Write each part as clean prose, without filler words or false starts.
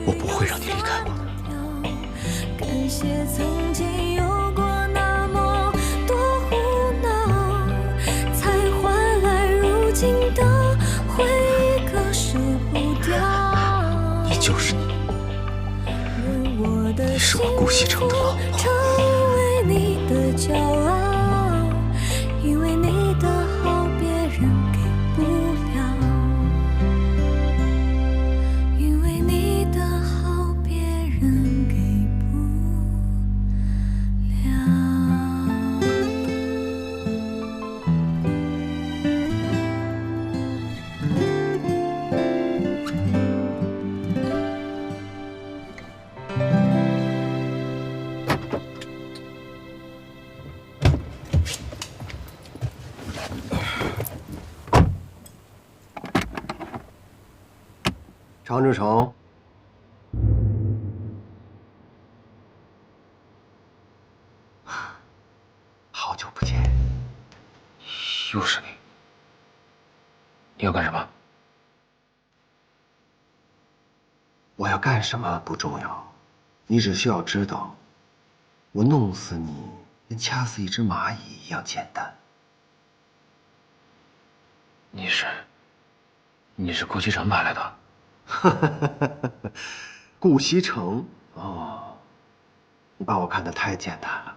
我不會讓你離開我的。感謝曾經有過那麼多胡鬧，才換來如今的回憶，割捨不掉。你就是你，你是我顧西城的老婆。成為你的驕傲，因為你的好別人給不了，因為你的好別人給不了。常志成，好久不见。又是你，你要干什么？我要干什么不重要，你只需要知道，我弄死你跟掐死一只蚂蚁一樣简单。你是顾西城派来的？顾西城哦，你把我看得太简单了。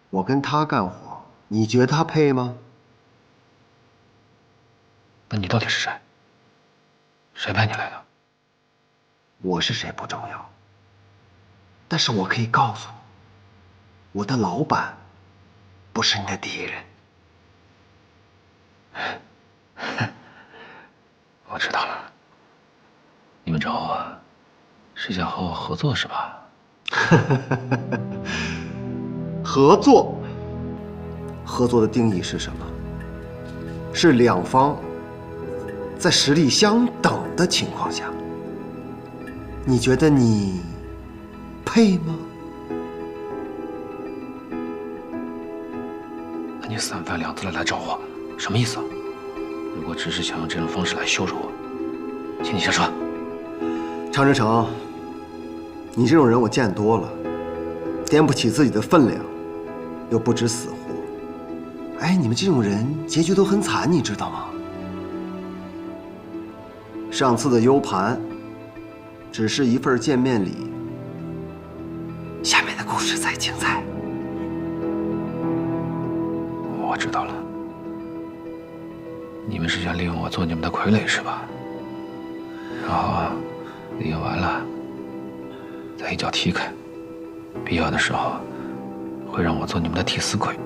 我跟他干活，你觉得他配吗？那你到底是谁？谁派你来的？我是谁不重要，但是我可以告诉你，我的老板不是你的敌人。我知道了，你们找我是想和我合作是吧？合作，合作的定義是什麼？是兩方在實力相等的情況下，你覺得你配嗎？那你三番两次的來找我，什麼意思啊？如果只是想用這種方式來羞辱我，請你下車。常志成，你這種人我見多了，掂不起自己的分量，又不知死活。哎，你們這種人結局都很慘，你知道嗎？上次的 U 盤只是一份見面禮，下面的故事再精彩。我知道了，你们是想利用我做你们的傀儡是吧？然後利用完了，再一腳踢開，必要的時候會讓我做你們的替死鬼。